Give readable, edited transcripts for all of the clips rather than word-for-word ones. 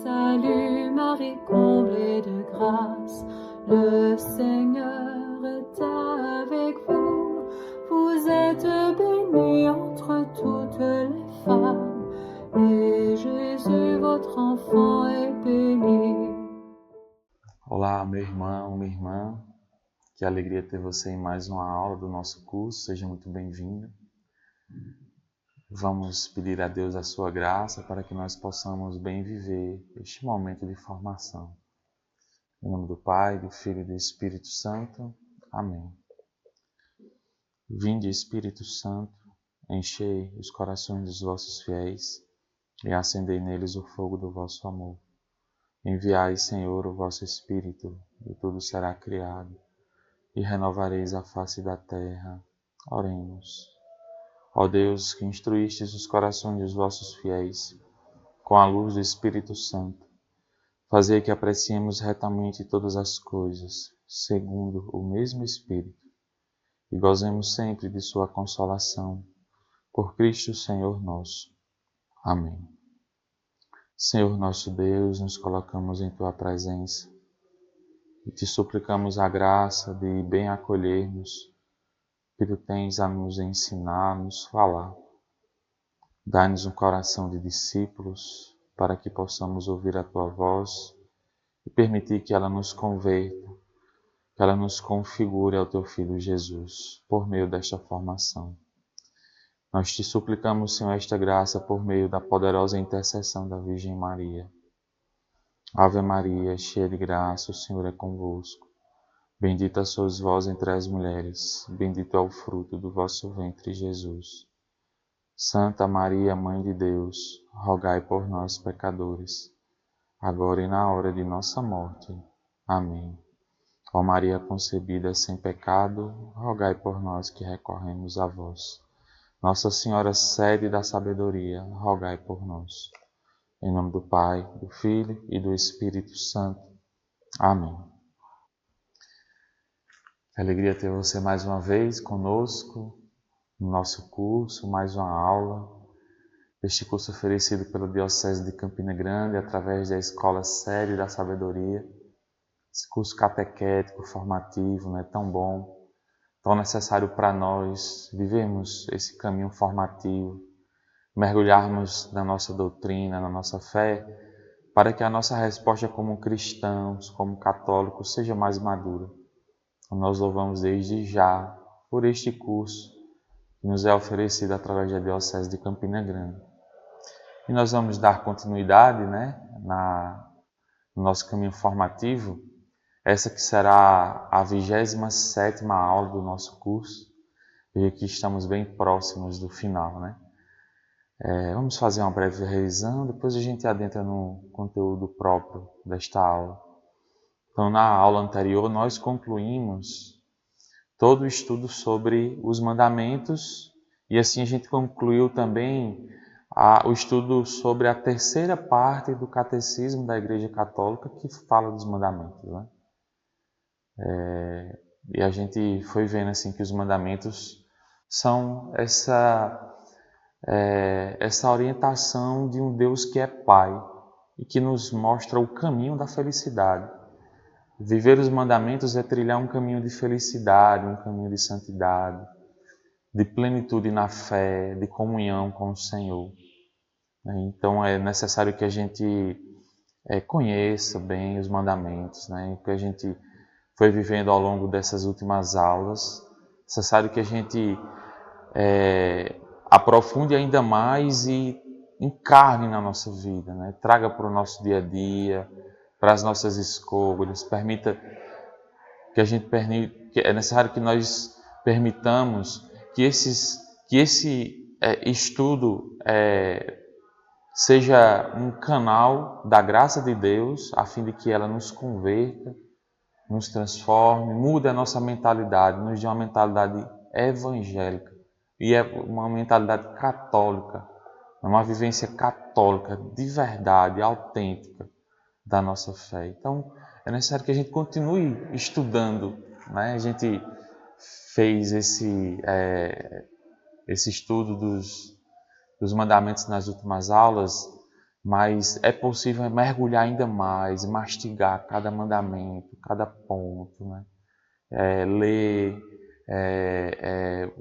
Salut Marie, comblée de grâce, le Seigneur est avec vous. Vous êtes bénie entre toutes les femmes, et Jésus, votre enfant, est béni. Olá, meu irmão, minha irmã. Que alegria ter você em mais uma aula do nosso curso. Seja muito bem-vindo. Vamos pedir a Deus a sua graça para que nós possamos bem viver este momento de formação. Em nome do Pai, do Filho e do Espírito Santo. Amém. Vinde, Espírito Santo, enchei os corações dos vossos fiéis e acendei neles o fogo do vosso amor. Enviai, Senhor, o vosso Espírito, e tudo será criado, e renovareis a face da terra. Oremos. Ó Deus, que instruístes os corações dos vossos fiéis com a luz do Espírito Santo, fazei que apreciemos retamente todas as coisas, segundo o mesmo Espírito, e gozemos sempre de sua consolação. Por Cristo, Senhor nosso. Amém. Senhor nosso Deus, nos colocamos em Tua presença e te suplicamos a graça de bem acolhermos que Tu tens a nos ensinar, a nos falar. Dá-nos um coração de discípulos para que possamos ouvir a Tua voz e permitir que ela nos converta, que ela nos configure ao Teu Filho Jesus, por meio desta formação. Nós te suplicamos, Senhor, esta graça por meio da poderosa intercessão da Virgem Maria. Ave Maria, cheia de graça, o Senhor é convosco. Bendita sois vós entre as mulheres, bendito é o fruto do vosso ventre, Jesus. Santa Maria, Mãe de Deus, rogai por nós, pecadores, agora e na hora de nossa morte. Amém. Ó Maria concebida sem pecado, rogai por nós que recorremos a vós. Nossa Senhora, sede da sabedoria, rogai por nós. Em nome do Pai, do Filho e do Espírito Santo. Amém. Que alegria ter você mais uma vez conosco no nosso curso, mais uma aula. Este curso oferecido pela Diocese de Campina Grande, através da Escola Sede da Sabedoria. Esse curso catequético, formativo, tão bom, tão necessário para nós vivermos esse caminho formativo, mergulharmos na nossa doutrina, na nossa fé, para que a nossa resposta como cristãos, como católicos, seja mais madura. Nós louvamos desde já por este curso que nos é oferecido através da Diocese de Campina Grande. E nós vamos dar continuidade no nosso caminho formativo, essa que será a 27ª aula do nosso curso. Veja que estamos bem próximos do final, Vamos fazer uma breve revisão, depois a gente adentra no conteúdo próprio desta aula. Então, na aula anterior, nós concluímos todo o estudo sobre os mandamentos e assim a gente concluiu também o estudo sobre a terceira parte do Catecismo da Igreja Católica que fala dos mandamentos. E a gente foi vendo assim, que os mandamentos são essa orientação de um Deus que é Pai e que nos mostra o caminho da felicidade. Viver os mandamentos é trilhar um caminho de felicidade, um caminho de santidade, de plenitude na fé, de comunhão com o Senhor. Então é necessário que a gente conheça bem os mandamentos, que a gente foi vivendo ao longo dessas últimas aulas. É necessário que a gente aprofunde ainda mais e encarne na nossa vida, traga para o nosso dia a dia, para as nossas escolhas, é necessário que nós permitamos que esse estudo seja um canal da graça de Deus, a fim de que ela nos converta, nos transforme, mude a nossa mentalidade, nos dê uma mentalidade evangélica e uma mentalidade católica, uma vivência católica de verdade, autêntica da nossa fé. Então, é necessário que a gente continue estudando. A gente fez esse estudo dos mandamentos nas últimas aulas, mas é possível mergulhar ainda mais, mastigar cada mandamento, cada ponto, né? Ler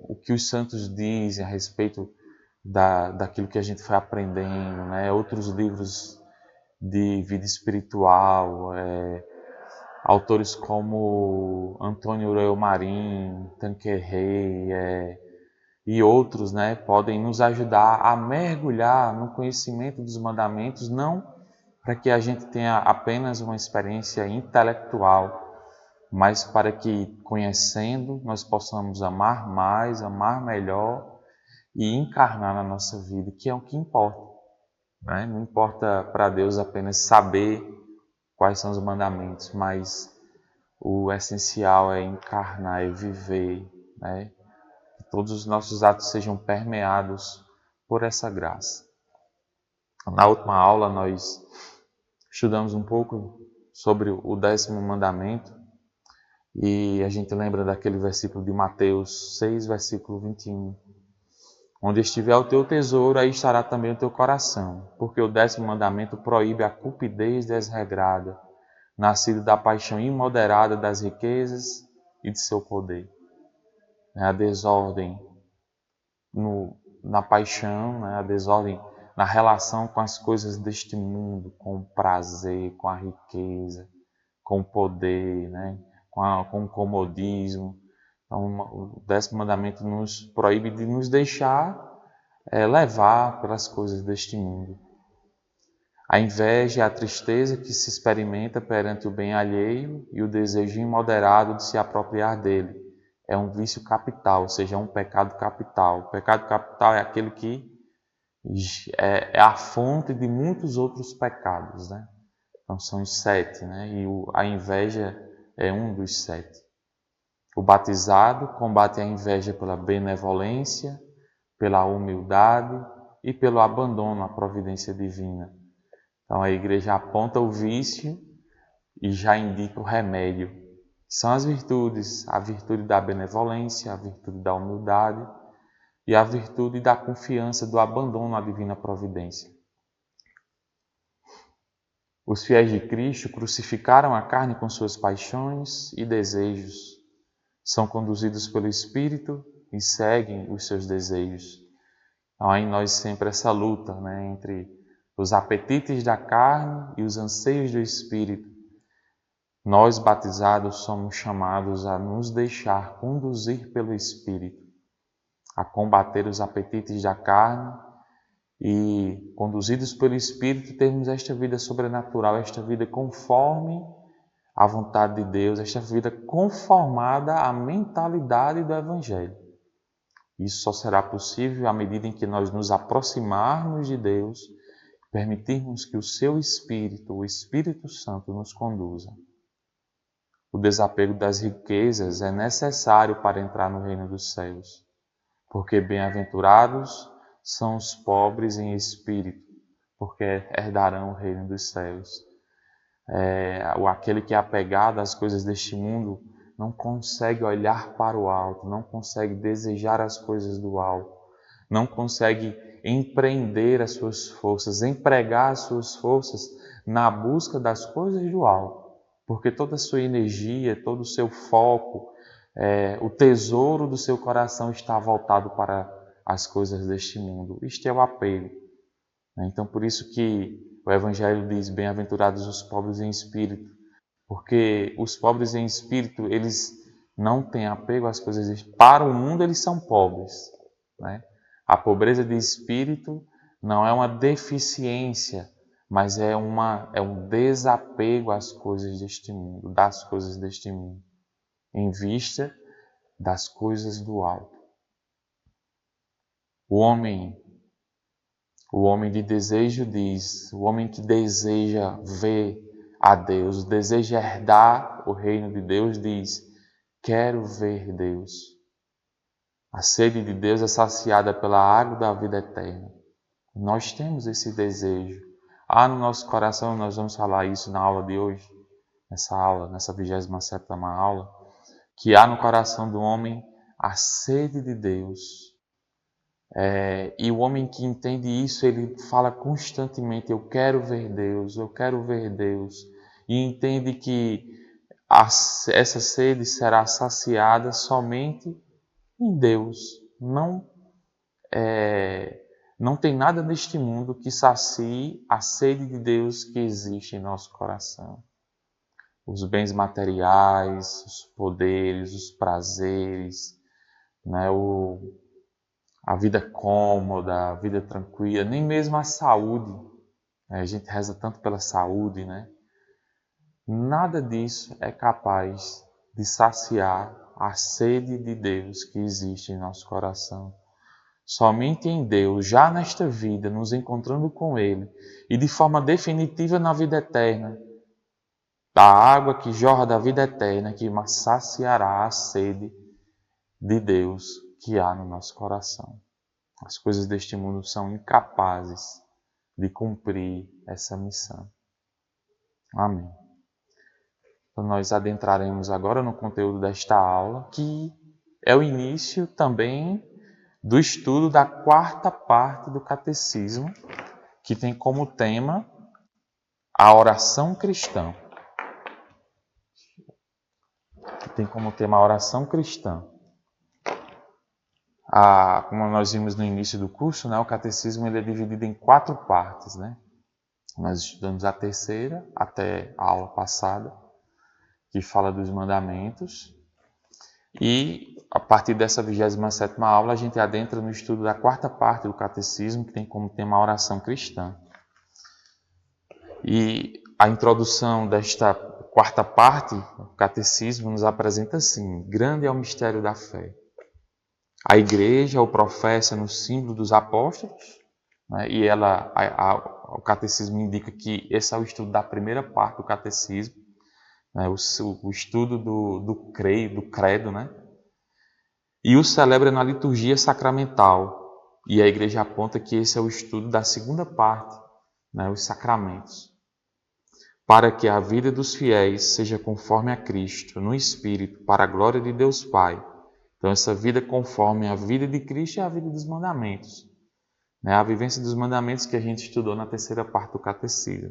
o que os santos dizem a respeito daquilo que a gente foi aprendendo, né? Outros livros de vida espiritual, autores como Antônio Aurélio Marim, Tanqueray, e outros, né, podem nos ajudar a mergulhar no conhecimento dos mandamentos, não para que a gente tenha apenas uma experiência intelectual, mas para que, conhecendo, nós possamos amar mais, amar melhor e encarnar na nossa vida, que é o que importa, né? Não importa para Deus apenas saber quais são os mandamentos, mas o essencial é encarnar, é viver, né? Que todos os nossos atos sejam permeados por essa graça. Na última aula nós estudamos um pouco sobre o 10º mandamento e a gente lembra daquele versículo de Mateus 6, versículo 21. Onde estiver o teu tesouro, aí estará também o teu coração, porque o 10º mandamento proíbe a cupidez desregrada, nascido da paixão imoderada das riquezas e de seu poder. A desordem na paixão, né? A desordem na relação com as coisas deste mundo, com o prazer, com a riqueza, com o poder, né? com o comodismo. Então, o 10º mandamento nos proíbe de nos deixar levar pelas coisas deste mundo. A inveja é a tristeza que se experimenta perante o bem alheio e o desejo imoderado de se apropriar dele. É um vício capital, ou seja, é um pecado capital. O pecado capital é aquele que é a fonte de muitos outros pecados, né? Então são os 7, né? E a inveja é um dos 7. O batizado combate a inveja pela benevolência, pela humildade e pelo abandono à providência divina. Então a igreja aponta o vício e já indica o remédio. São as virtudes, a virtude da benevolência, a virtude da humildade e a virtude da confiança do abandono à divina providência. Os fiéis de Cristo crucificaram a carne com suas paixões e desejos. São conduzidos pelo Espírito e seguem os seus desejos. Então, há em nós sempre essa luta, né, entre os apetites da carne e os anseios do Espírito. Nós, batizados, somos chamados a nos deixar conduzir pelo Espírito, a combater os apetites da carne e, conduzidos pelo Espírito, termos esta vida sobrenatural, esta vida conforme à vontade de Deus, esta vida conformada à mentalidade do Evangelho. Isso só será possível à medida em que nós nos aproximarmos de Deus, permitirmos que o seu Espírito, o Espírito Santo, nos conduza. O desapego das riquezas é necessário para entrar no reino dos céus, porque bem-aventurados são os pobres em espírito, porque herdarão o reino dos céus. Aquele que é apegado às coisas deste mundo não consegue olhar para o alto, não consegue desejar as coisas do alto, não consegue empreender as suas forças, empregar as suas forças na busca das coisas do alto, porque toda a sua energia, todo o seu foco, o tesouro do seu coração está voltado para as coisas deste mundo. Isto é o apego. Então, por isso que o Evangelho diz, bem-aventurados os pobres em espírito, porque os pobres em espírito, eles não têm apego às coisas deste mundo. Para o mundo, eles são pobres, né? A pobreza de espírito não é uma deficiência, mas é um desapego às coisas deste mundo, das coisas deste mundo, em vista das coisas do alto. O homem de desejo diz, o homem que deseja ver a Deus, deseja herdar o reino de Deus, diz, quero ver Deus. A sede de Deus é saciada pela água da vida eterna. Nós temos esse desejo. Há no nosso coração, nós vamos falar isso na aula de hoje, nessa 27ª aula, que há no coração do homem a sede de Deus. E o homem que entende isso, ele fala constantemente, eu quero ver Deus, eu quero ver Deus. E entende que essa sede será saciada somente em Deus. Não tem nada neste mundo que sacie a sede de Deus que existe em nosso coração. Os bens materiais, os poderes, os prazeres, né? A vida cômoda, a vida tranquila, nem mesmo a saúde. A gente reza tanto pela saúde, né? Nada disso é capaz de saciar a sede de Deus que existe em nosso coração. Somente em Deus, já nesta vida, nos encontrando com Ele e de forma definitiva na vida eterna, da água que jorra da vida eterna, que saciará a sede de Deus que há no nosso coração. As coisas deste mundo são incapazes de cumprir essa missão. Amém. Então nós adentraremos agora no conteúdo desta aula, que é o início também do estudo da quarta parte do Catecismo, que tem como tema a oração cristã. Como nós vimos no início do curso, né, o Catecismo ele é dividido em 4 partes. Né? Nós estudamos a terceira, até a aula passada, que fala dos mandamentos. E a partir dessa 27ª aula, a gente adentra no estudo da quarta parte do Catecismo, que tem como tema a oração cristã. E a introdução desta quarta parte do Catecismo nos apresenta assim: grande é o mistério da fé. A Igreja o professa no símbolo dos apóstolos, né? E o Catecismo indica que esse é o estudo da primeira parte do Catecismo, né? O estudo do credo, né? E o celebra na liturgia sacramental. E a Igreja aponta que esse é o estudo da segunda parte, né? Os sacramentos. Para que a vida dos fiéis seja conforme a Cristo, no Espírito, para a glória de Deus Pai. Então, essa vida conforme a vida de Cristo é a vida dos mandamentos. Né? A vivência dos mandamentos que a gente estudou na terceira parte do Catecismo.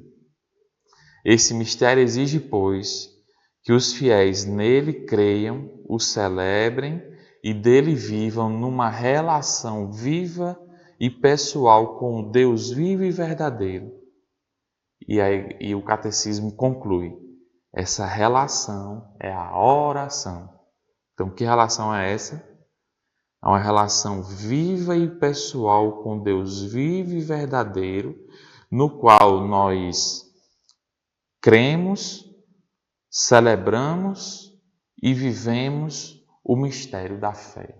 Esse mistério exige, pois, que os fiéis nele creiam, o celebrem e dele vivam numa relação viva e pessoal com o Deus vivo e verdadeiro. E o Catecismo conclui: essa relação é a oração. Então, que relação é essa? É uma relação viva e pessoal com Deus vivo e verdadeiro, no qual nós cremos, celebramos e vivemos o mistério da fé.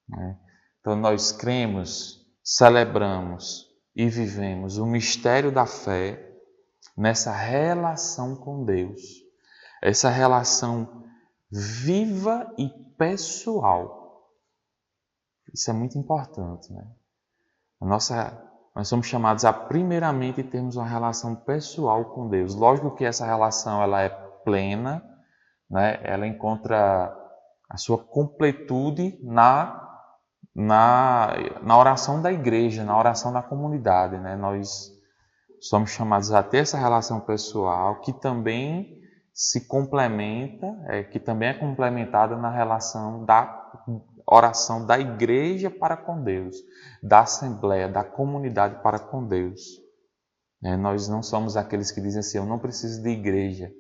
Né? Então, nós cremos, celebramos e vivemos o mistério da fé nessa relação com Deus. Essa relação viva e pessoal. Isso é muito importante, né? Nós somos chamados a primeiramente termos uma relação pessoal com Deus. Lógico que essa relação ela é plena, né? Ela encontra a sua completude na oração da igreja, na oração da comunidade, né? Nós somos chamados a ter essa relação pessoal que também se complementa, que também é complementada na relação da oração da igreja para com Deus, da assembleia, da comunidade para com Deus. Nós não somos aqueles que dizem assim: eu não preciso de igreja,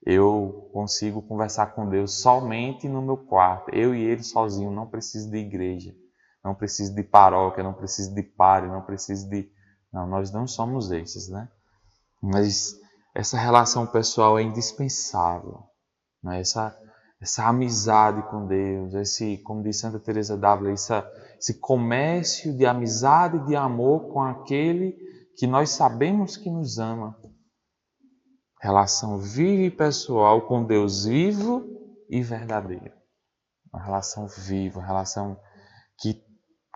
eu consigo conversar com Deus somente no meu quarto, eu e Ele sozinho, não preciso de igreja, não preciso de paróquia, não preciso de padre, não preciso de... Não, nós não somos esses, né? Mas essa relação pessoal é indispensável, né? Essa amizade com Deus, como diz Santa Teresa d'Ávila, esse comércio de amizade e de amor com aquele que nós sabemos que nos ama. Relação viva e pessoal com Deus vivo e verdadeiro. Uma relação viva, uma relação que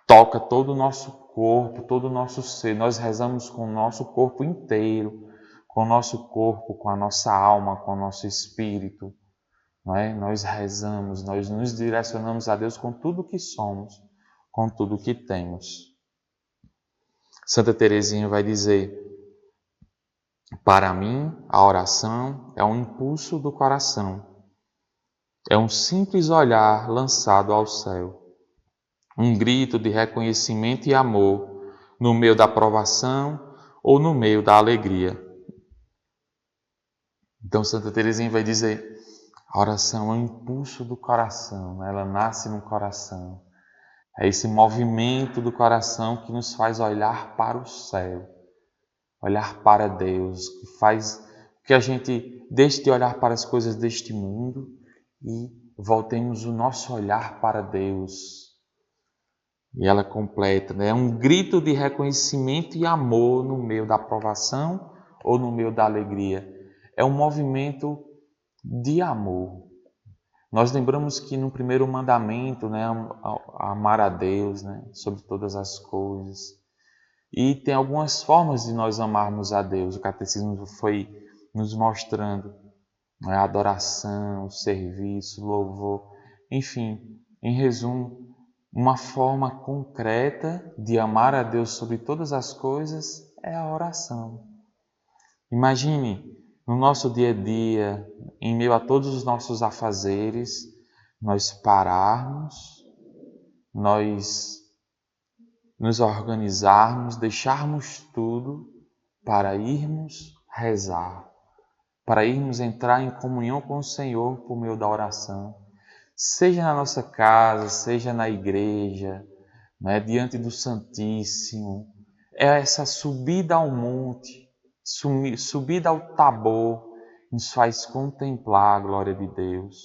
toca todo o nosso corpo, todo o nosso ser. Nós rezamos com o nosso corpo inteiro, com o nosso corpo, com a nossa alma, com o nosso espírito. Não é? Nós rezamos, nós nos direcionamos a Deus com tudo o que somos, com tudo o que temos. Santa Teresinha vai dizer: para mim, a oração é um impulso do coração. É um simples olhar lançado ao céu. Um grito de reconhecimento e amor no meio da provação ou no meio da alegria. Então Santa Teresinha vai dizer: a oração é um impulso do coração, né? Ela nasce no coração. É esse movimento do coração que nos faz olhar para o céu, olhar para Deus, que faz que a gente deixe de olhar para as coisas deste mundo e voltemos o nosso olhar para Deus. E ela completa, né? É um grito de reconhecimento e amor no meio da provação ou no meio da alegria. É um movimento de amor. Nós lembramos que no primeiro mandamento, né, amar a Deus, né, sobre todas as coisas. E tem algumas formas de nós amarmos a Deus. O catecismo foi nos mostrando, né, a adoração, o serviço, o louvor. Enfim, em resumo, uma forma concreta de amar a Deus sobre todas as coisas é a oração. Imagine, no nosso dia a dia, em meio a todos os nossos afazeres, nós pararmos, nós nos organizarmos, deixarmos tudo para irmos rezar, para irmos entrar em comunhão com o Senhor por meio da oração, seja na nossa casa, seja na igreja, né, diante do Santíssimo. É essa subida ao monte, subida ao Tabor, nos faz contemplar a glória de Deus.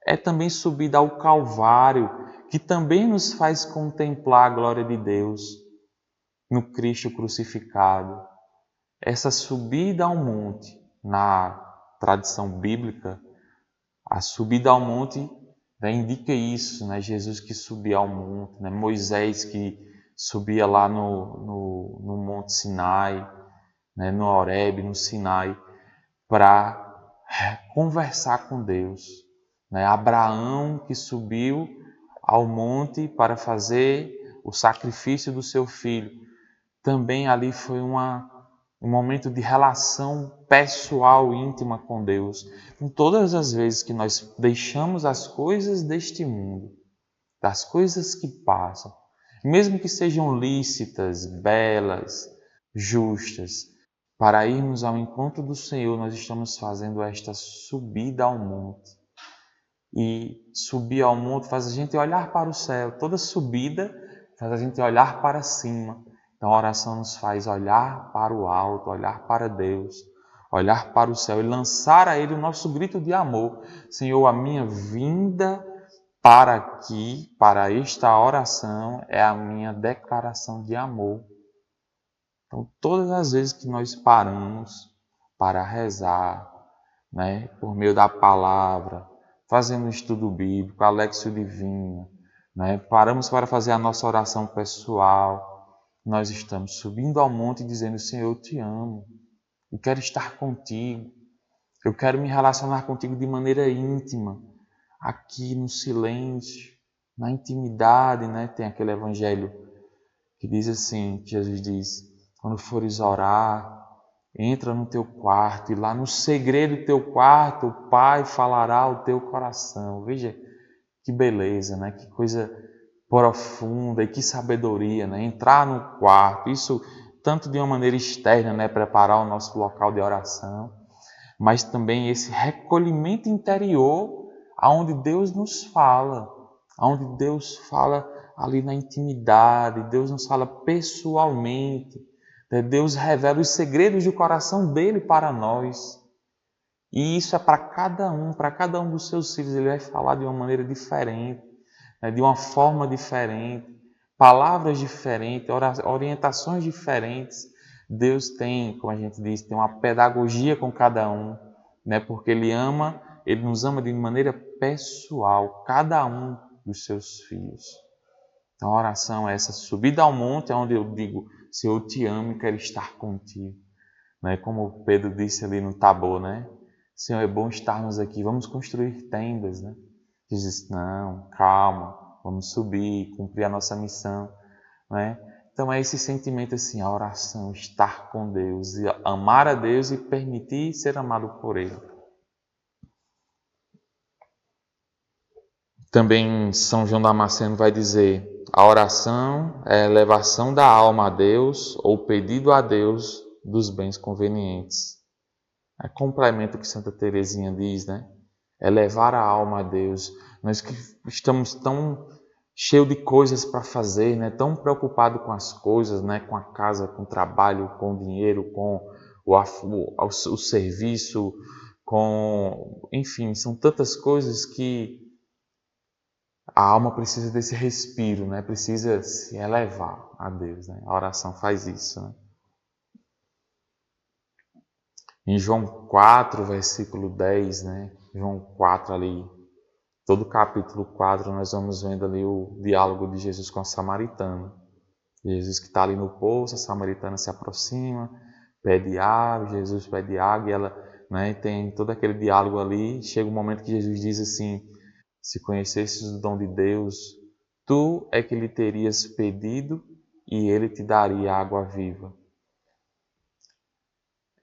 É também subida ao Calvário, que também nos faz contemplar a glória de Deus no Cristo crucificado. Essa subida ao monte, na tradição bíblica, a subida ao monte, né, indica isso, né? Jesus que subia ao monte, né? Moisés que subia lá no Monte Sinai, né? No Horebe, no Sinai, para conversar com Deus. Né? Abraão que subiu ao monte para fazer o sacrifício do seu filho. Também ali foi um momento de relação pessoal, íntima com Deus. Em todas as vezes que nós deixamos as coisas deste mundo, das coisas que passam, mesmo que sejam lícitas, belas, justas, para irmos ao encontro do Senhor, nós estamos fazendo esta subida ao monte. E subir ao monte faz a gente olhar para o céu. Toda subida faz a gente olhar para cima. Então a oração nos faz olhar para o alto, olhar para Deus, olhar para o céu e lançar a Ele o nosso grito de amor. Senhor, a minha vinda para aqui, para esta oração, é a minha declaração de amor. Então todas as vezes que nós paramos para rezar, né, por meio da palavra, fazendo um estudo bíblico, a Léxio Divina, né, paramos para fazer a nossa oração pessoal, nós estamos subindo ao monte e dizendo: Senhor, eu te amo, eu quero estar contigo, eu quero me relacionar contigo de maneira íntima, aqui no silêncio, na intimidade, né? Tem aquele evangelho que diz assim, que Jesus diz: quando fores orar, entra no teu quarto e lá no segredo do teu quarto o Pai falará ao teu coração. Veja que beleza, né? Que coisa profunda e que sabedoria, né? Entrar no quarto, isso tanto de uma maneira externa, né? Preparar o nosso local de oração, mas também esse recolhimento interior aonde Deus nos fala, aonde Deus fala ali na intimidade, Deus nos fala pessoalmente, Deus revela os segredos do coração dele para nós. E isso é para cada um dos seus filhos. Ele vai falar de uma maneira diferente, né? De uma forma diferente, palavras diferentes, orientações diferentes. Deus tem, como a gente diz, tem uma pedagogia com cada um, né? Porque Ele nos ama de maneira pessoal, cada um dos seus filhos. Então a oração é essa subida ao monte, onde eu digo: Senhor, eu te amo e quero estar contigo. Né? Como Pedro disse ali no Tabor, né? Senhor, é bom estarmos aqui, vamos construir tendas. Né? Jesus disse: não, calma, vamos subir, cumprir a nossa missão, né? Então é esse sentimento assim, a oração, estar com Deus, e amar a Deus e permitir ser amado por Ele. Também São João Damasceno vai dizer: a oração é a elevação da alma a Deus ou pedido a Deus dos bens convenientes. É complemento o que Santa Teresinha diz, né? Elevar a alma a Deus. Nós que estamos tão cheios de coisas para fazer, né? Tão preocupados com as coisas, né? Com a casa, com o trabalho, com o dinheiro, com o serviço, enfim, são tantas coisas que a alma precisa desse respiro, né? Precisa se elevar a Deus, né? A oração faz isso, né? Em João 4, versículo 10, né? João 4 ali, todo o capítulo 4, nós vamos vendo ali o diálogo de Jesus com a samaritana. Jesus que está ali no poço, a samaritana se aproxima, pede água, Jesus pede água e ela, né, tem todo aquele diálogo ali. Chega um momento que Jesus diz assim: se conhecesses o dom de Deus, tu é que lhe terias pedido e ele te daria água viva.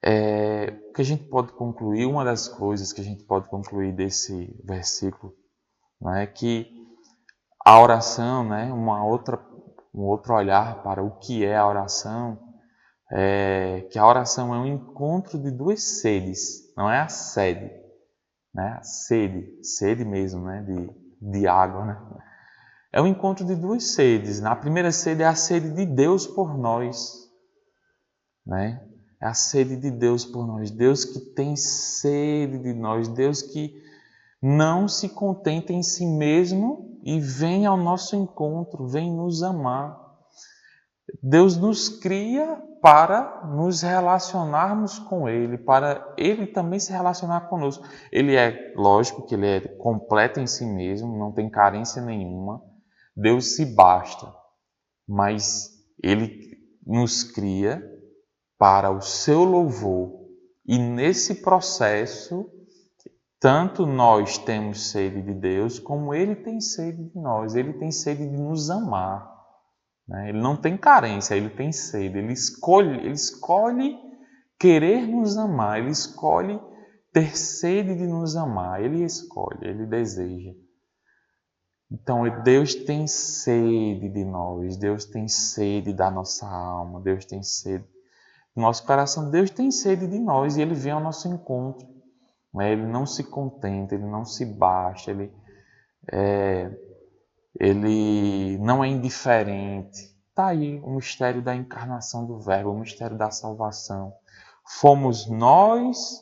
O que a gente pode concluir, uma das coisas que a gente pode concluir desse versículo, né, é que a oração, né, um outro olhar para o que é a oração, é que a oração é um encontro de duas sedes, não é a sede, né, a sede mesmo, né, de água, né? É um encontro de duas sedes. A primeira sede é a sede de Deus por nós, né? É a sede de Deus por nós. Deus que tem sede de nós. Deus que não se contenta em si mesmo e vem ao nosso encontro, vem nos amar. Deus nos cria para nos relacionarmos com Ele, para Ele também se relacionar conosco. Ele é, lógico que Ele é completo em si mesmo, não tem carência nenhuma. Deus se basta, mas Ele nos cria para o seu louvor. E nesse processo, tanto nós temos sede de Deus, como Ele tem sede de nós. Ele tem sede de nos amar, né? Ele não tem carência, Ele tem sede. Ele escolhe querer nos amar, Ele escolhe ter sede de nos amar. Ele escolhe, Ele deseja. Então, Deus tem sede de nós, Deus tem sede da nossa alma, Deus tem sede do nosso coração, Deus tem sede de nós e Ele vem ao nosso encontro. Ele não se contenta, Ele não se basta, Ele não é indiferente. Está aí o mistério da encarnação do Verbo, o mistério da salvação. Fomos nós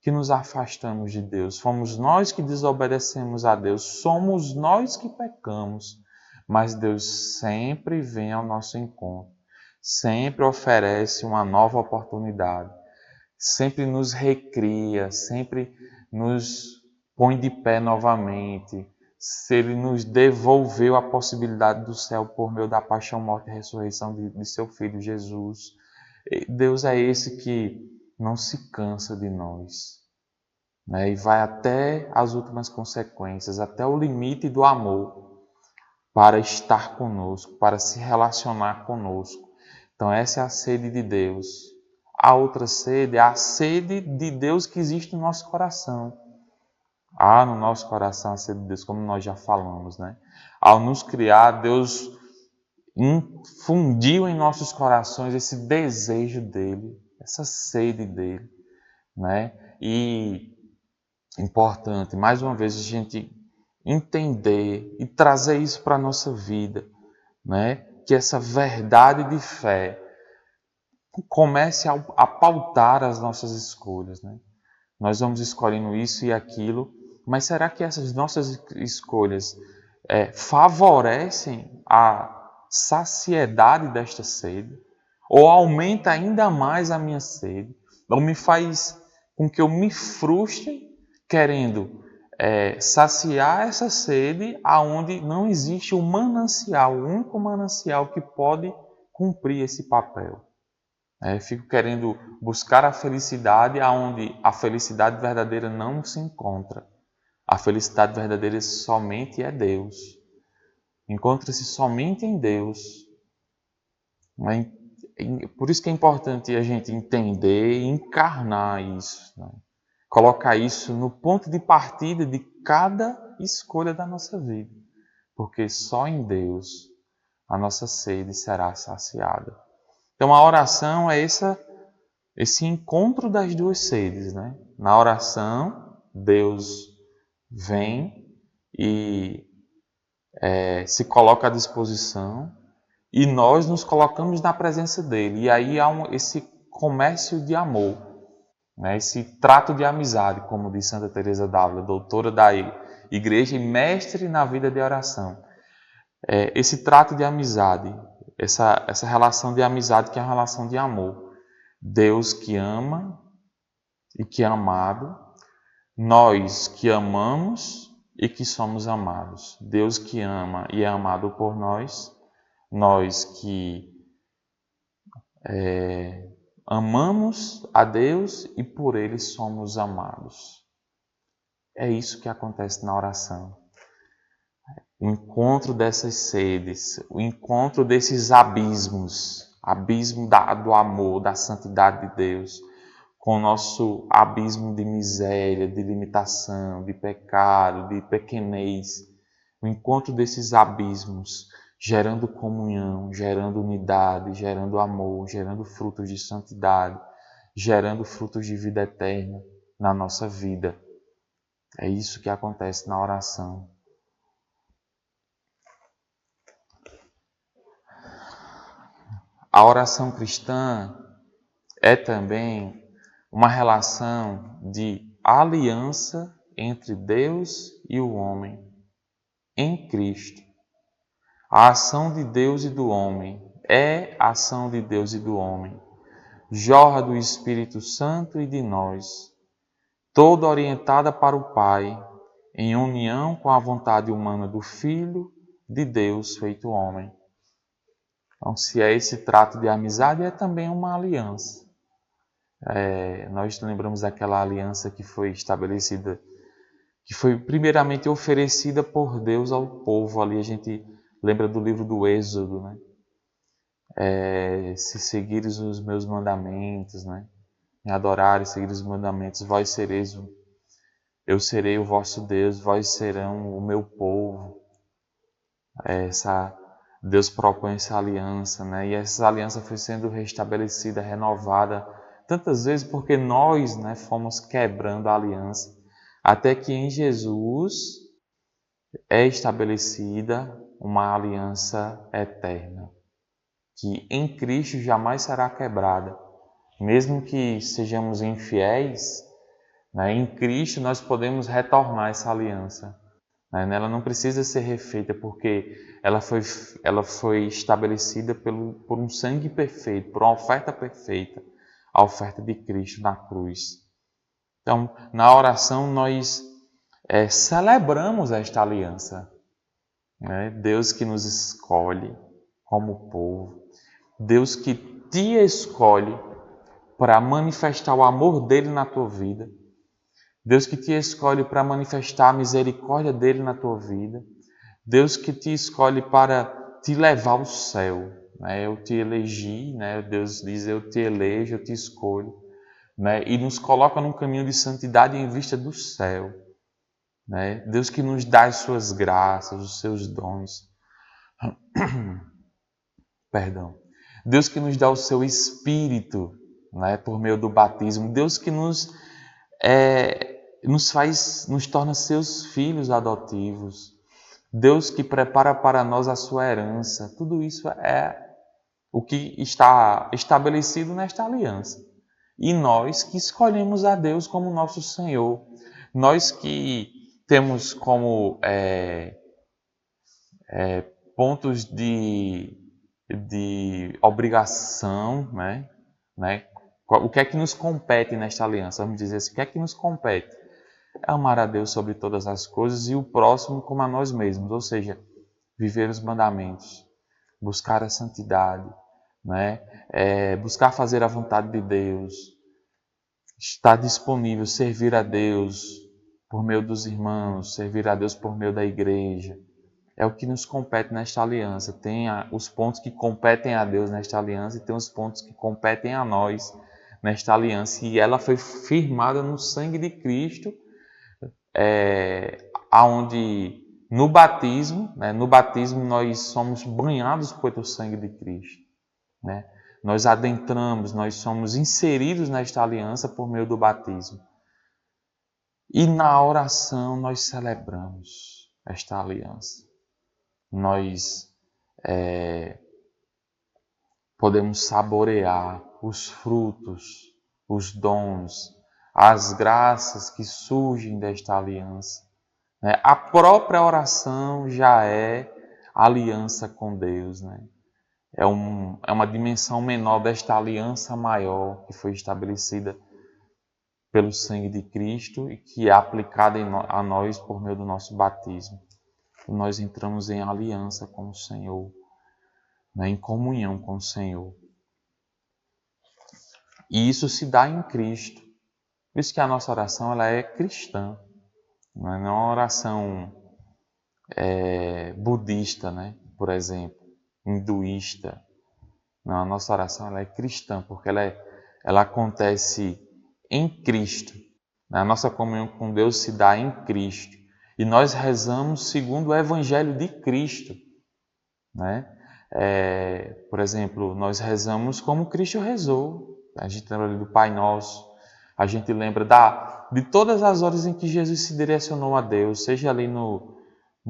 que nos afastamos de Deus, fomos nós que desobedecemos a Deus, somos nós que pecamos, mas Deus sempre vem ao nosso encontro, sempre oferece uma nova oportunidade, sempre nos recria, sempre nos põe de pé novamente. Se Ele nos devolveu a possibilidade do céu por meio da paixão, morte e ressurreição de seu Filho Jesus. Deus é esse que não se cansa de nós, né? E vai até as últimas consequências, até o limite do amor, para estar conosco, para se relacionar conosco. Então essa é a sede de Deus. A outra sede é a sede de Deus que existe no nosso coração. Há no nosso coração a sede de Deus, como nós já falamos, né? Ao nos criar, Deus infundiu em nossos corações esse desejo dele, essa sede dele, né? E importante, mais uma vez, a gente entender e trazer isso para a nossa vida, né? Que essa verdade de fé comece a pautar as nossas escolhas, né? Nós vamos escolhendo isso e aquilo, mas será que essas nossas escolhas favorecem a saciedade desta sede? Ou aumenta ainda mais a minha sede? Ou me faz com que eu me frustre querendo saciar essa sede aonde não existe o manancial, o único manancial que pode cumprir esse papel? Fico querendo buscar a felicidade aonde a felicidade verdadeira não se encontra. A felicidade verdadeira somente é Deus. encontra-se somente em Deus. Né? Por isso que é importante a gente entender e encarnar isso, né? Colocar isso no ponto de partida de cada escolha da nossa vida, porque só em Deus a nossa sede será saciada. Então a oração é esse encontro das duas sedes, né? Na oração, Deus vem e se coloca à disposição e nós nos colocamos na presença dele. E aí há esse comércio de amor, né? Esse trato de amizade, como diz Santa Teresa d'Ávila, doutora da Igreja e mestre na vida de oração. Esse trato de amizade, essa relação de amizade que é uma relação de amor. Deus que ama e que é amado, nós que amamos e que somos amados. Deus que ama e é amado por nós, nós que amamos a Deus e por Ele somos amados. É isso que acontece na oração. O encontro dessas sedes, o encontro desses abismos, abismo do amor, da santidade de Deus, com o nosso abismo de miséria, de limitação, de pecado, de pequenez. O encontro desses abismos, gerando comunhão, gerando unidade, gerando amor, gerando frutos de santidade, gerando frutos de vida eterna na nossa vida. É isso que acontece na oração. A oração cristã é também uma relação de aliança entre Deus e o homem em Cristo. A ação de Deus e do homem é a ação de Deus e do homem. Jorra do Espírito Santo e de nós, toda orientada para o Pai, em união com a vontade humana do Filho de Deus feito homem. Então, se é esse trato de amizade, é também uma aliança. Nós lembramos daquela aliança que foi estabelecida, que foi primeiramente oferecida por Deus ao povo. Ali a gente lembra do livro do Êxodo, né? Se seguires os meus mandamentos, né? Me adorares, seguires os mandamentos, vós sereis, eu serei o vosso Deus, vós serão o meu povo. Deus propõe essa aliança, né? E essa aliança foi sendo restabelecida, renovada, tantas vezes porque nós, né, fomos quebrando a aliança, até que em Jesus é estabelecida uma aliança eterna, que em Cristo jamais será quebrada. Mesmo que sejamos infiéis, né, em Cristo nós podemos retornar essa aliança. Ela não precisa ser refeita, porque ela foi estabelecida por um sangue perfeito, por uma oferta perfeita, a oferta de Cristo na cruz. Então, na oração, nós celebramos esta aliança. Né? Deus que nos escolhe como povo, Deus que te escolhe para manifestar o amor dele na tua vida, Deus que te escolhe para manifestar a misericórdia dele na tua vida. Deus que te escolhe para te levar ao céu. Né? Eu te elegi, né? Deus diz, eu te elejo, eu te escolho. Né? E nos coloca num caminho de santidade em vista do céu. Né? Deus que nos dá as suas graças, os seus dons. Perdão. Deus que nos dá o seu Espírito, né? Por meio do batismo. Deus que nos torna seus filhos adotivos. Deus que prepara para nós a sua herança. Tudo isso é o que está estabelecido nesta aliança. E nós que escolhemos a Deus como nosso Senhor. Nós que temos como pontos de obrigação, né? O que é que nos compete nesta aliança? Vamos dizer assim, o que é que nos compete? Amar a Deus sobre todas as coisas e o próximo como a nós mesmos, ou seja, viver os mandamentos, buscar a santidade, né? Buscar fazer a vontade de Deus, estar disponível, servir a Deus por meio dos irmãos, servir a Deus por meio da igreja, é o que nos compete nesta aliança. Tem os pontos que competem a Deus nesta aliança e tem os pontos que competem a nós nesta aliança. E ela foi firmada no sangue de Cristo, aonde no batismo nós somos banhados pelo sangue de Cristo, né? Nós adentramos, nós somos inseridos nesta aliança por meio do batismo. E na oração nós celebramos esta aliança. Nós podemos saborear os frutos, os dons, as graças que surgem desta aliança. A própria oração já é aliança com Deus, né? É uma dimensão menor desta aliança maior que foi estabelecida pelo sangue de Cristo e que é aplicada a nós por meio do nosso batismo. E nós entramos em aliança com o Senhor, né? Em comunhão com o Senhor. E isso se dá em Cristo. Por isso que a nossa oração ela é cristã. Não é uma oração budista, né? Por exemplo, hinduísta. Não, a nossa oração ela é cristã, porque ela acontece em Cristo. A nossa comunhão com Deus se dá em Cristo. E nós rezamos segundo o Evangelho de Cristo, né? Por exemplo, nós rezamos como Cristo rezou. A gente lembra ali do Pai Nosso. A gente lembra de todas as horas em que Jesus se direcionou a Deus, seja ali no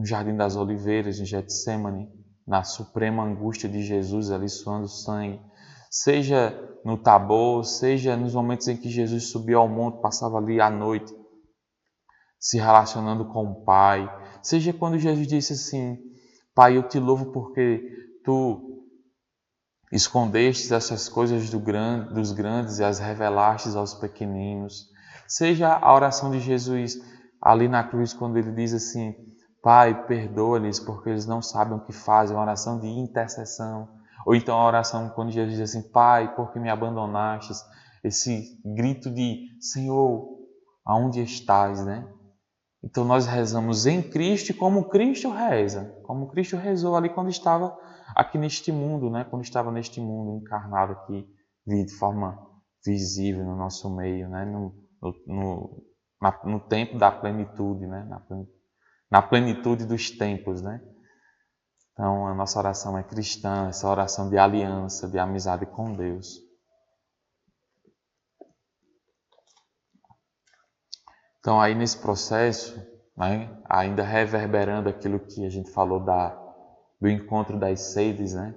Jardim das Oliveiras, em Getsêmani, na suprema angústia de Jesus ali suando sangue, seja no Tabor, seja nos momentos em que Jesus subiu ao monte, passava ali à noite, se relacionando com o Pai, seja quando Jesus disse assim: Pai, eu te louvo porque tu escondestes essas coisas dos grandes e as revelastes aos pequeninos. Seja a oração de Jesus ali na cruz, quando ele diz assim: Pai, perdoa-lhes porque eles não sabem o que fazem, uma oração de intercessão. Ou então a oração quando Jesus diz assim: Pai, porque me abandonastes? Esse grito de Senhor, aonde estás, né? Então nós rezamos em Cristo como Cristo reza, como Cristo rezou ali quando estava aqui neste mundo, né? Quando estava neste mundo encarnado aqui de forma visível no nosso meio, né? No tempo da plenitude, né? Na plenitude dos tempos, né? Então a nossa oração é cristã, essa oração de aliança, de amizade com Deus. Então aí nesse processo, né, ainda reverberando aquilo que a gente falou do encontro das sedes, né?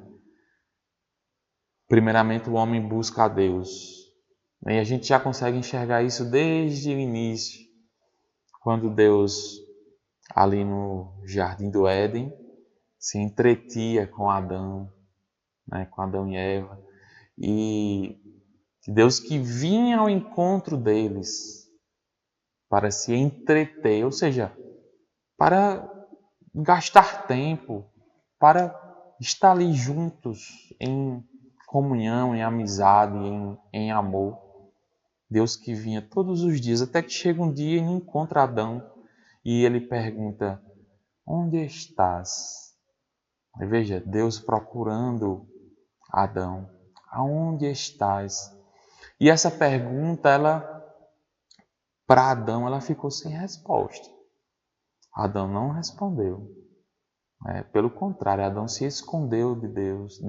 Primeiramente o homem busca a Deus. E a gente já consegue enxergar isso desde o início, quando Deus, ali no Jardim do Éden, se entretia com Adão, né, com Adão e Eva. E Deus que vinha ao encontro deles para se entreter, ou seja, para gastar tempo, para estar ali juntos em comunhão, em amizade, em amor. Deus que vinha todos os dias, até que chega um dia e encontra Adão e ele pergunta: onde estás? E veja, Deus procurando Adão: aonde estás? E essa pergunta, para Adão, ela ficou sem resposta. Adão não respondeu. Pelo contrário, Adão se escondeu de Deus.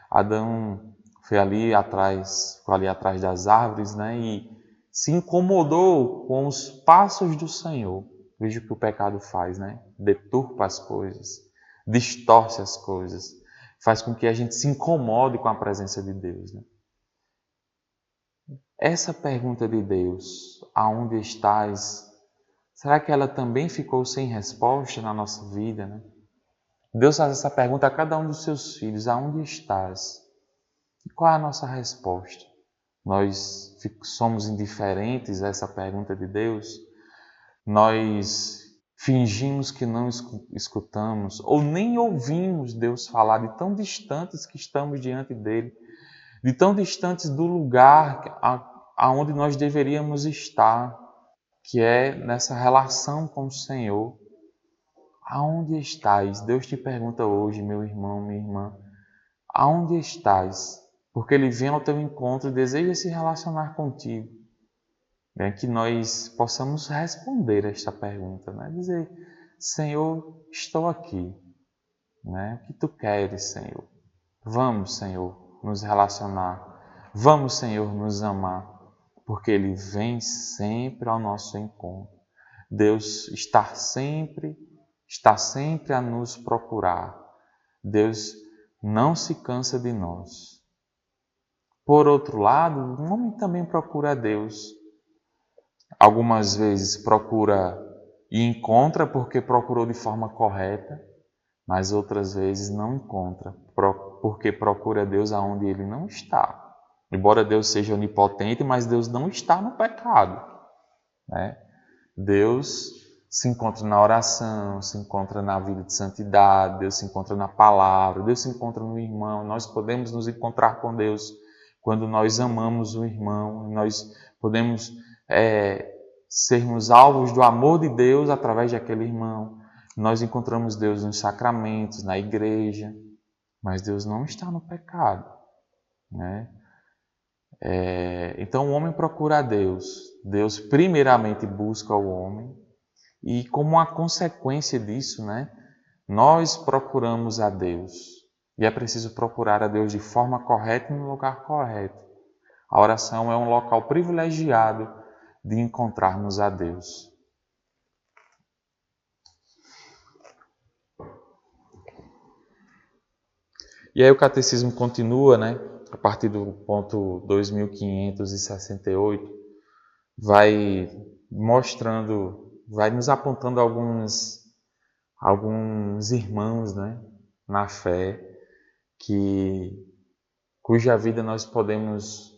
Adão foi ali atrás das árvores, né, e se incomodou com os passos do Senhor. Veja o que o pecado faz, né? Deturpa as coisas, distorce as coisas, faz com que a gente se incomode com a presença de Deus, né? Essa pergunta de Deus, aonde estás? Será que ela também ficou sem resposta na nossa vida, né? Deus faz essa pergunta a cada um dos seus filhos: aonde estás? E qual é a nossa resposta? Nós somos indiferentes a essa pergunta de Deus? Nós fingimos que não escutamos ou nem ouvimos Deus falar, de tão distantes que estamos diante dele, de tão distantes do lugar aonde nós deveríamos estar, que é nessa relação com o Senhor, Aonde estás? Deus te pergunta hoje, meu irmão, minha irmã. Aonde estás? Porque Ele vem ao teu encontro e deseja se relacionar contigo. Que nós possamos responder esta pergunta, né? Dizer, Senhor, estou aqui. Né? O que Tu queres, Senhor? Vamos, Senhor, nos relacionar. Vamos, Senhor, nos amar. Porque Ele vem sempre ao nosso encontro. Deus está sempre a nos procurar. Deus não se cansa de nós. Por outro lado, o homem também procura a Deus. Algumas vezes procura e encontra porque procurou de forma correta, mas outras vezes não encontra porque procura Deus aonde Ele não está. Embora Deus seja onipotente, mas Deus não está no pecado, né? Deus se encontra na oração, se encontra na vida de santidade, Deus se encontra na palavra, Deus se encontra no irmão. Nós podemos nos encontrar com Deus quando nós amamos o irmão. Nós podemos sermos alvos do amor de Deus através daquele irmão. Nós encontramos Deus nos sacramentos, na igreja, mas Deus não está no pecado, né? Então o homem procura a Deus. Deus primeiramente busca o homem e, como uma consequência disso, né, nós procuramos a Deus. E é preciso procurar a Deus de forma correta e no lugar correto. A oração é um local privilegiado de encontrarmos a Deus. E aí o catecismo continua, né? A partir do ponto 2568, vai mostrando, vai nos apontando alguns irmãos, né, na fé, cuja vida nós podemos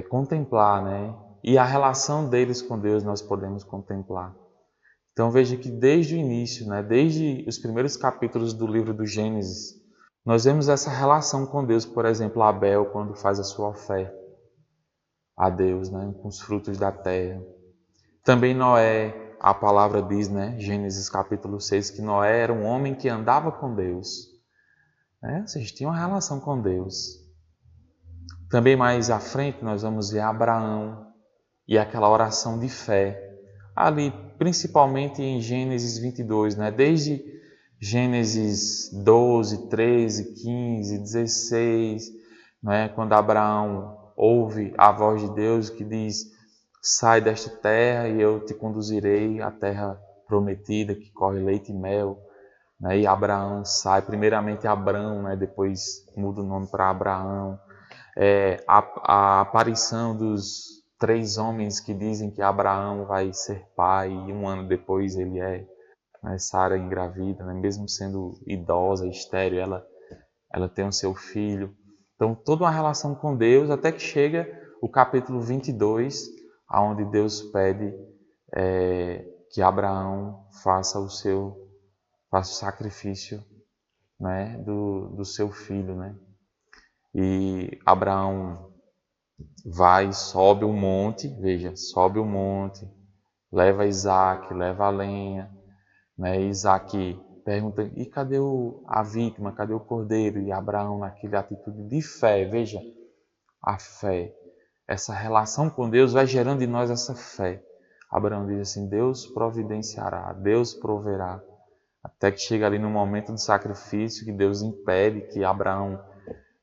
contemplar, né? E a relação deles com Deus nós podemos contemplar. Então veja que desde o início, né, desde os primeiros capítulos do livro do Gênesis, nós vemos essa relação com Deus. Por exemplo, Abel, quando faz a sua oferta a Deus, né, com os frutos da terra. Também Noé, a palavra diz, né, Gênesis capítulo 6, que Noé era um homem que andava com Deus. Ou seja, tinha uma relação com Deus. Também mais à frente nós vamos ver Abraão e aquela oração de fé. Ali, principalmente em Gênesis 22, né, desde Gênesis 12, 13, 15, 16, né, quando Abraão ouve a voz de Deus que diz: sai desta terra e eu te conduzirei à terra prometida, que corre leite e mel. Né? E Abraão sai, primeiramente Abrão, né? Depois muda o nome para Abraão. A aparição dos 3 homens que dizem que Abraão vai ser pai, e um ano depois ele é. Né? Sara engravida, né? Mesmo sendo idosa, estéril, ela tem o seu filho. Então, toda uma relação com Deus, até que chega o capítulo 22, onde Deus pede que Abraão faça o sacrifício, né, do seu filho. Né? E Abraão vai, sobe o monte, veja, sobe o monte, leva Isaac, leva a lenha, né? Isaac pergunta: e cadê a vítima, cadê o cordeiro? E Abraão, naquela atitude de fé, veja, a fé, essa relação com Deus vai gerando em nós essa fé. Abraão diz assim: Deus providenciará, Deus proverá. Até que chega ali no momento do sacrifício, que Deus impede que Abraão,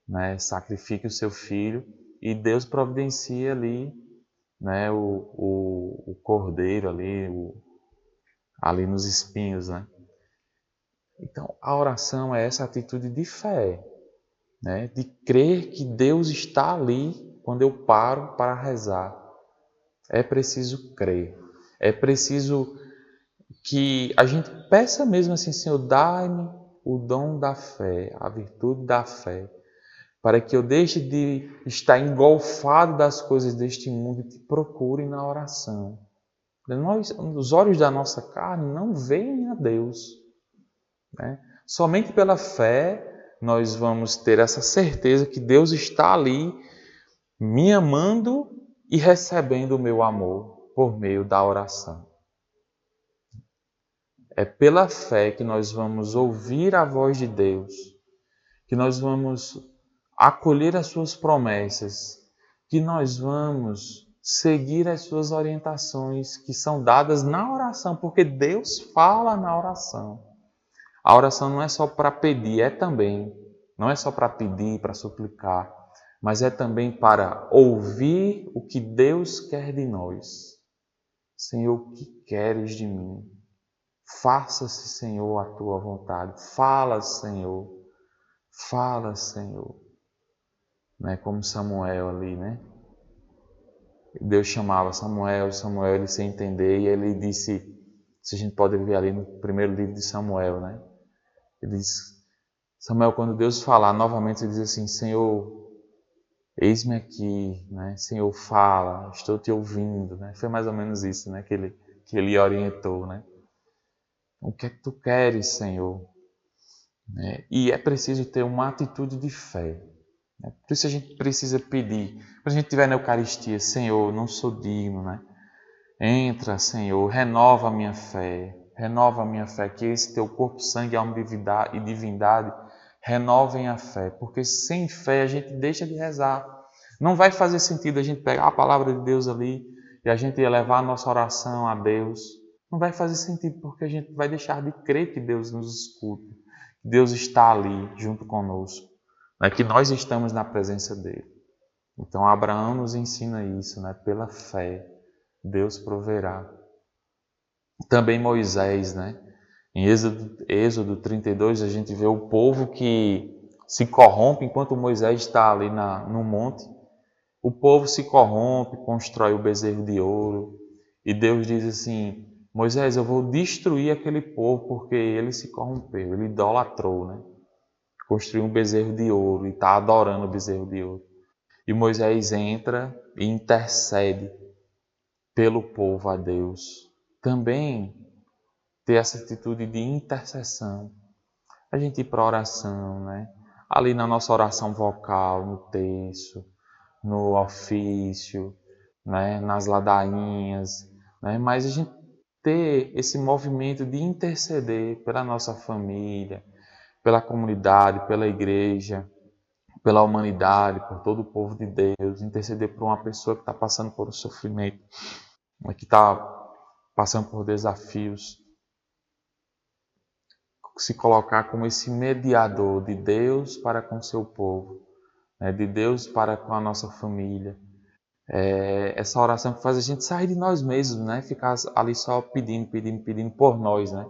né, sacrifique o seu filho, e Deus providencia ali, né, o cordeiro ali nos espinhos, né? Então, a oração é essa atitude de fé, né? De crer que Deus está ali quando eu paro para rezar. É preciso crer. É preciso que a gente peça mesmo assim: Senhor, dai-me o dom da fé, a virtude da fé, para que eu deixe de estar engolfado das coisas deste mundo e te procure na oração. Os olhos da nossa carne não veem a Deus. Né? Somente pela fé nós vamos ter essa certeza que Deus está ali me amando e recebendo o meu amor por meio da oração. É pela fé que nós vamos ouvir a voz de Deus, que nós vamos acolher as suas promessas, que nós vamos seguir as suas orientações que são dadas na oração, porque Deus fala na oração. A oração não é só para pedir, não é só para pedir, para suplicar, mas é também para ouvir o que Deus quer de nós. Senhor, o que queres de mim? Faça-se, Senhor, a tua vontade. Fala, Senhor. Fala, Senhor. Né? Como Samuel ali, né? Deus chamava Samuel, ele sem entender, e ele disse, se a gente pode ver ali no primeiro livro de Samuel, né? Ele diz, Samuel, quando Deus falar novamente, ele diz assim, Senhor, eis-me aqui, né? Senhor, fala, estou te ouvindo, né? Foi mais ou menos isso, né? Que ele orientou, né? O que é que tu queres, Senhor? Né? E é preciso ter uma atitude de fé. Né? Por isso a gente precisa pedir. Quando a gente estiver na Eucaristia, Senhor, não sou digno, né? Entra, Senhor, renova a minha fé. Renova a minha fé, que esse teu corpo, sangue, alma e divindade renovem a fé. Porque sem fé a gente deixa de rezar. Não vai fazer sentido a gente pegar a palavra de Deus ali e a gente elevar a nossa oração a Deus. Não vai fazer sentido porque a gente vai deixar de crer que Deus nos escuta, que Deus está ali junto conosco, né? Que nós estamos na presença dele. Então Abraão nos ensina isso, né? Pela fé, Deus proverá. Também Moisés, né? Em Êxodo 32, a gente vê o povo que se corrompe enquanto Moisés está ali no monte. O povo se corrompe, constrói o bezerro de ouro. E Deus diz assim, Moisés, eu vou destruir aquele povo porque ele se corrompeu, ele idolatrou, né? Construiu um bezerro de ouro e está adorando o bezerro de ouro. E Moisés entra e intercede pelo povo a Deus. Também ter essa atitude de intercessão. A gente ir para a oração, né? Ali na nossa oração vocal, no terço, no ofício, né? Nas ladainhas, né? Mas a gente ter esse movimento de interceder pela nossa família, pela comunidade, pela igreja, pela humanidade, por todo o povo de Deus, interceder por uma pessoa que está passando por um sofrimento, que está passando por desafios, se colocar como esse mediador de Deus para com o seu povo, né? De Deus para com a nossa família. Essa oração que faz a gente sair de nós mesmos, né? Ficar ali só pedindo por nós, né?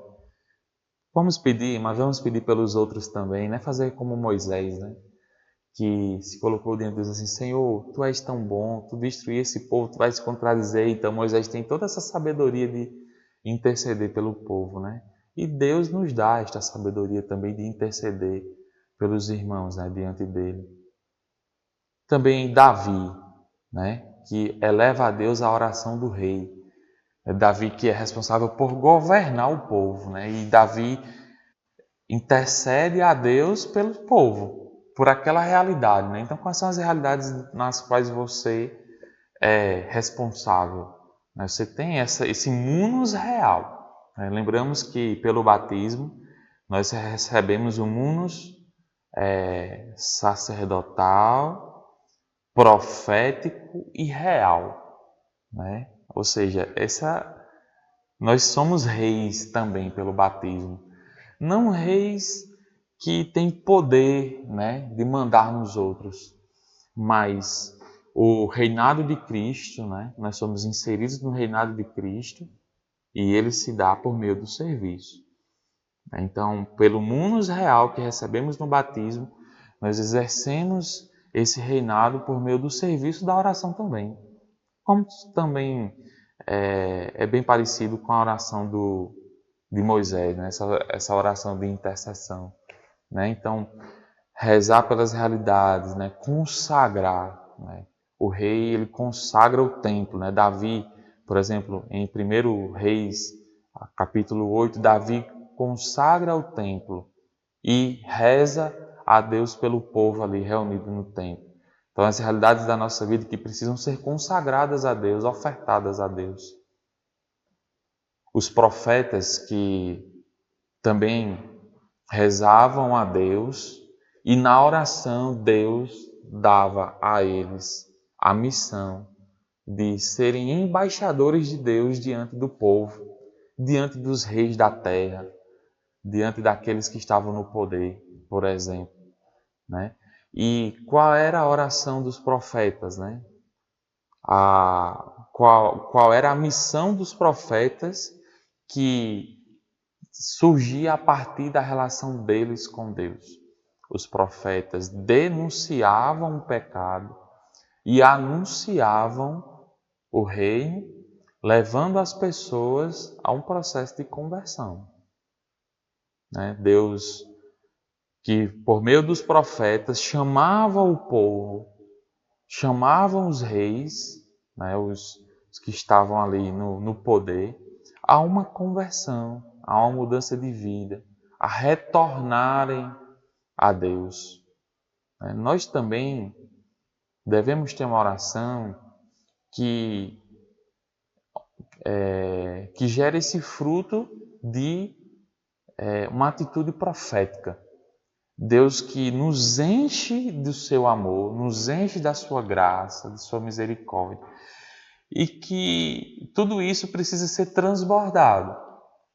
Vamos pedir, mas vamos pedir pelos outros também, né? Fazer como Moisés, né? Que se colocou diante de Deus assim, Senhor, Tu és tão bom, Tu destruir esse povo, Tu vais se contradizer. Então Moisés tem toda essa sabedoria de interceder pelo povo, né? E Deus nos dá esta sabedoria também de interceder pelos irmãos, né? Diante dele. Também Davi, né? Que eleva a Deus a oração do rei. É Davi que é responsável por governar o povo, né? E Davi intercede a Deus pelo povo, por aquela realidade, né? Então, quais são as realidades nas quais você é responsável? Você tem esse munus real. Né? Lembramos que pelo batismo nós recebemos o munus sacerdotal, profético e real, né? Ou seja, nós somos reis também pelo batismo. Não reis que têm poder, né, de mandar nos outros, mas o reinado de Cristo, né, nós somos inseridos no reinado de Cristo e ele se dá por meio do serviço. Então, pelo munus real que recebemos no batismo, nós exercemos esse reinado por meio do serviço da oração também. Como também é bem parecido com a oração de Moisés, né? Essa oração de intercessão. Né? Então, rezar pelas realidades, né? Consagrar. Né? O rei ele consagra o templo. Né? Davi, por exemplo, em 1 Reis, capítulo 8, Davi consagra o templo e reza a Deus pelo povo ali reunido no templo. Então, as realidades da nossa vida que precisam ser consagradas a Deus, ofertadas a Deus. Os profetas que também rezavam a Deus e na oração Deus dava a eles a missão de serem embaixadores de Deus diante do povo, diante dos reis da terra, diante daqueles que estavam no poder, por exemplo, né? E qual era a oração dos profetas, né? Qual era a missão dos profetas que surgia a partir da relação deles com Deus? Os profetas denunciavam o pecado e anunciavam o reino, levando as pessoas a um processo de conversão. Né? Deus, que por meio dos profetas chamava o povo, chamavam os reis, né, os que estavam ali no poder, a uma conversão, a uma mudança de vida, a retornarem a Deus. Nós também devemos ter uma oração que gera esse fruto de uma atitude profética. Deus que nos enche do seu amor, nos enche da sua graça, de sua misericórdia. E que tudo isso precisa ser transbordado.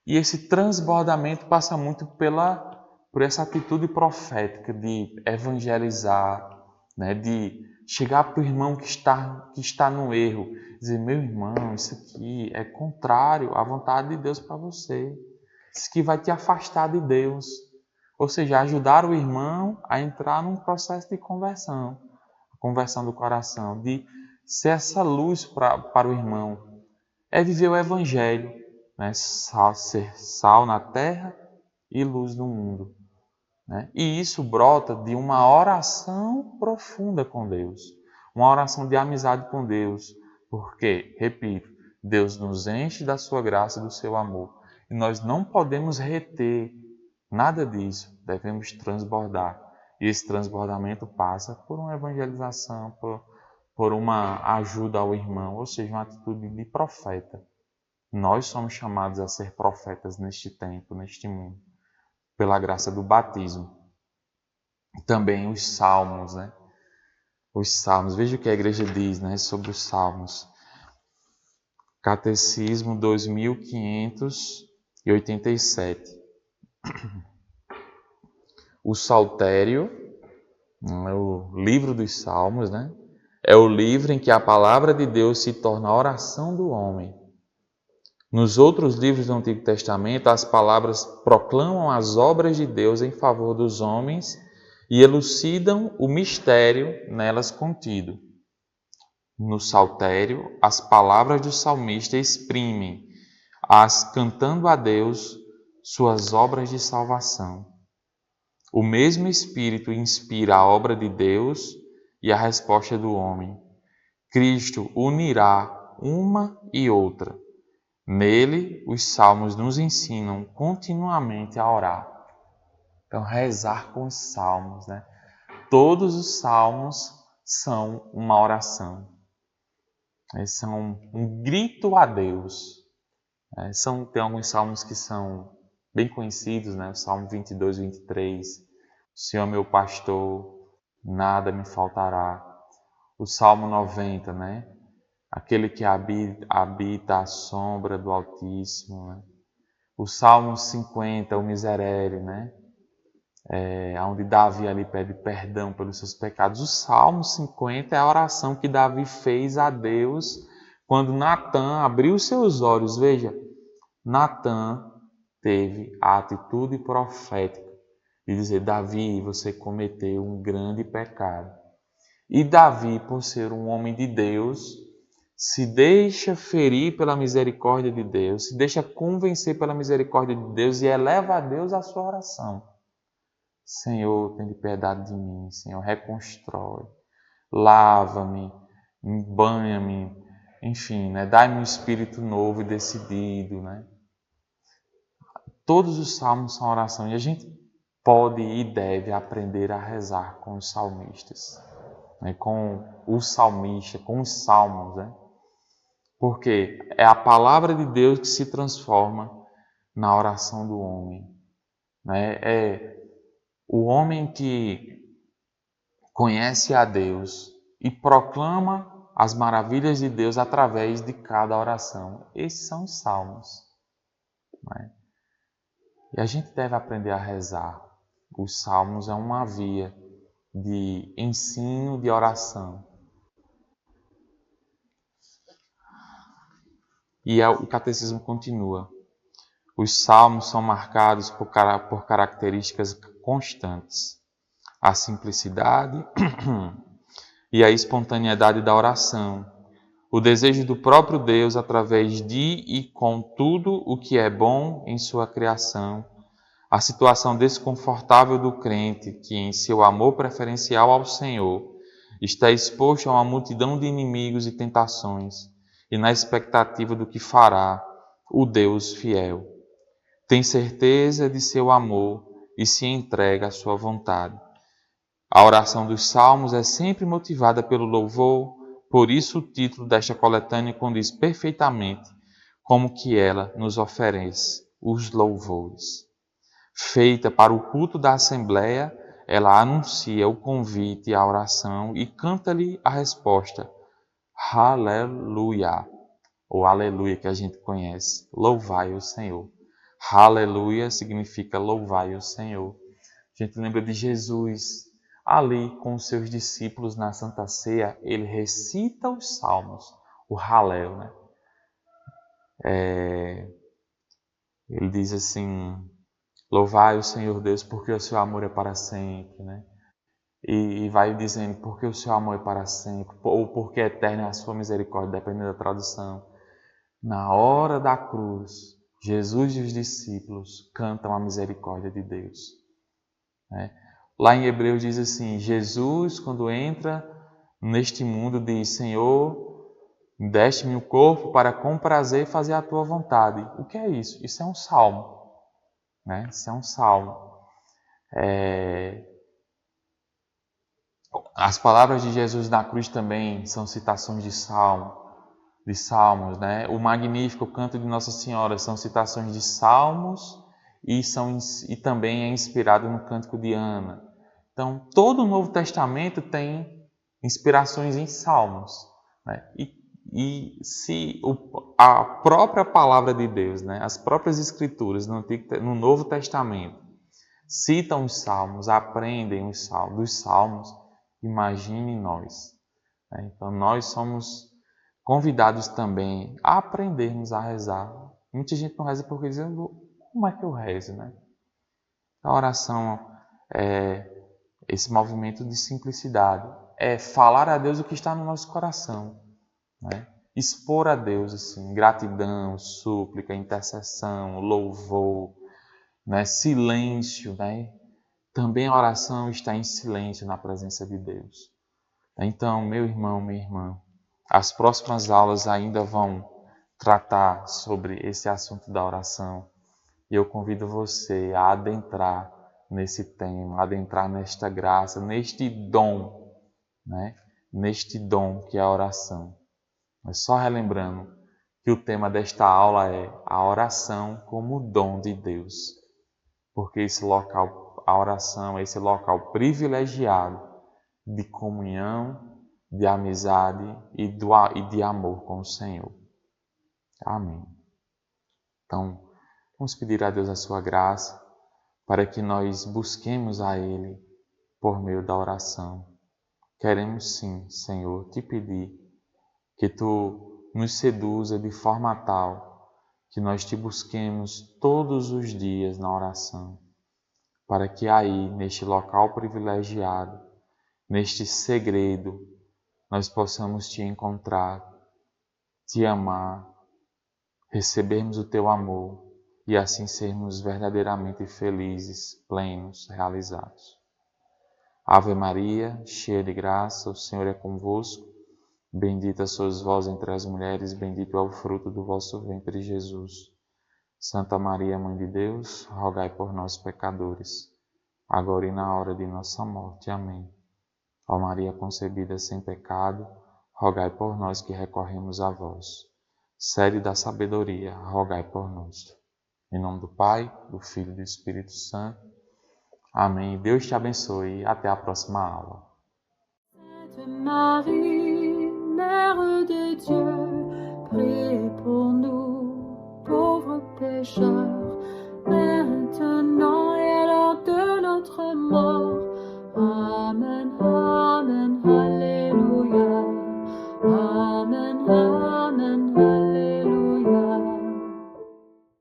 E esse transbordamento passa muito por essa atitude profética de evangelizar, né? De chegar para o irmão que está no erro, dizer: meu irmão, isso aqui é contrário à vontade de Deus para você. Isso aqui vai te afastar de Deus. Ou seja, ajudar o irmão a entrar num processo de conversão, a conversão do coração, de ser essa luz para o irmão. É viver o Evangelho, né? Ser sal na terra e luz no mundo. Né? E isso brota de uma oração profunda com Deus, uma oração de amizade com Deus, porque, repito, Deus nos enche da sua graça e do seu amor. E nós não podemos reter nada disso, devemos transbordar. E esse transbordamento passa por uma evangelização, por uma ajuda ao irmão, ou seja, uma atitude de profeta. Nós somos chamados a ser profetas neste tempo, neste mundo, pela graça do batismo. Também os salmos, né? Os salmos, veja o que a igreja diz, né, sobre os salmos. Catecismo 2587. O Saltério, o livro dos Salmos, né? É o livro em que a palavra de Deus se torna a oração do homem. Nos outros livros do Antigo Testamento, as palavras proclamam as obras de Deus em favor dos homens e elucidam o mistério nelas contido. No Saltério, as palavras do salmista exprimem, cantando a Deus, suas obras de salvação. O mesmo Espírito inspira a obra de Deus e a resposta do homem. Cristo unirá uma e outra. Nele, os salmos nos ensinam continuamente a orar. Então, rezar com os salmos, né? Todos os salmos são uma oração. Eles são um grito a Deus. Tem alguns salmos que são bem conhecidos, né? O Salmo 22, 23. O Senhor é meu pastor, nada me faltará. O Salmo 90, né? Aquele que habita à sombra do Altíssimo. Né? O Salmo 50, o Miserere, né? Onde Davi ali pede perdão pelos seus pecados. O Salmo 50 é a oração que Davi fez a Deus quando Natã abriu seus olhos. Veja, Natã teve a atitude profética de dizer: Davi, você cometeu um grande pecado. E Davi, por ser um homem de Deus, se deixa ferir pela misericórdia de Deus, se deixa convencer pela misericórdia de Deus e eleva a Deus a sua oração. Senhor, tem piedade de mim, Senhor, reconstrói, lava-me, banha-me, enfim, né? Dai-me um espírito novo e decidido, né? Todos os salmos são oração e a gente pode e deve aprender a rezar com os salmistas, né? Com o salmista, com os salmos, né? Porque é a palavra de Deus que se transforma na oração do homem. né? É o homem que conhece a Deus e proclama as maravilhas de Deus através de cada oração. Esses são os salmos, né? E a gente deve aprender a rezar. Os salmos é uma via de ensino, de oração. E o catecismo continua. Os salmos são marcados por características constantes. A simplicidade e a espontaneidade da oração. O desejo do próprio Deus através de e com tudo o que é bom em sua criação. A situação desconfortável do crente que, em seu amor preferencial ao Senhor, está exposto a uma multidão de inimigos e tentações, e na expectativa do que fará o Deus fiel. Tem certeza de seu amor e se entrega à sua vontade. A oração dos salmos é sempre motivada pelo louvor, por isso o título desta coletânea condiz perfeitamente como que ela nos oferece os louvores. Feita para o culto da Assembleia, ela anuncia o convite à oração e canta-lhe a resposta, Aleluia, ou Aleluia que a gente conhece, louvai o Senhor. Aleluia significa louvai o Senhor. A gente lembra de Jesus, ali com os seus discípulos na Santa Ceia, ele recita os salmos, o Halel, né? Ele diz assim, louvai o Senhor Deus porque o seu amor é para sempre, né? E vai dizendo porque o seu amor é para sempre, ou porque eterna é a sua misericórdia, dependendo da tradução. Na hora da cruz, Jesus e os discípulos cantam a misericórdia de Deus, né? Lá em Hebreus diz assim, Jesus, quando entra neste mundo, diz, Senhor, deste-me o corpo para com prazer fazer a tua vontade. O que é isso? Isso é um salmo, né? Isso é um salmo. As palavras de Jesus na cruz também são citações de salmos, né? O Magnífico, o canto de Nossa Senhora, são citações de salmos e também é inspirado no Cântico de Ana. Então, todo o Novo Testamento tem inspirações em salmos, né? E se a própria palavra de Deus, né? As próprias Escrituras no Novo Testamento citam os salmos, aprendem dos salmos, imagine nós, né? Então, nós somos convidados também a aprendermos a rezar. Muita gente não reza porque diz, como é que eu rezo, né? A oração é esse movimento de simplicidade, é falar a Deus o que está no nosso coração, né? Expor a Deus assim, gratidão, súplica, intercessão, louvor, né? Silêncio, né? Também a oração está em silêncio na presença de Deus. Então, meu irmão, minha irmã, as próximas aulas ainda vão tratar sobre esse assunto da oração. E eu convido você a adentrar nesse tema, adentrar nesta graça, neste dom, né? Neste dom que é a oração. Mas só relembrando que o tema desta aula é a oração como dom de Deus. Porque esse local, a oração é esse local privilegiado de comunhão, de amizade e de amor com o Senhor. Amém. Então, vamos pedir a Deus a sua graça para que nós busquemos a Ele por meio da oração. Queremos sim, Senhor, te pedir que Tu nos seduza de forma tal que nós te busquemos todos os dias na oração, para que aí, neste local privilegiado, neste segredo, nós possamos te encontrar, te amar, recebermos o teu amor e assim sermos verdadeiramente felizes, plenos, realizados. Ave Maria, cheia de graça, o Senhor é convosco. Bendita sois vós entre as mulheres, bendito é o fruto do vosso ventre, Jesus. Santa Maria, Mãe de Deus, rogai por nós, pecadores, agora e na hora de nossa morte. Amém. Ó Maria concebida sem pecado, rogai por nós que recorremos a vós. Sede da sabedoria, rogai por nós. Em nome do Pai, do Filho e do Espírito Santo. Amém. Deus te abençoe. Até a próxima aula. Sainte Marie, Mère de Dieu, priez pour nous, pauvres pécheurs, maintenant et à l'heure de notre mort. Amen, Amen, Alléluia. Amen, Amen.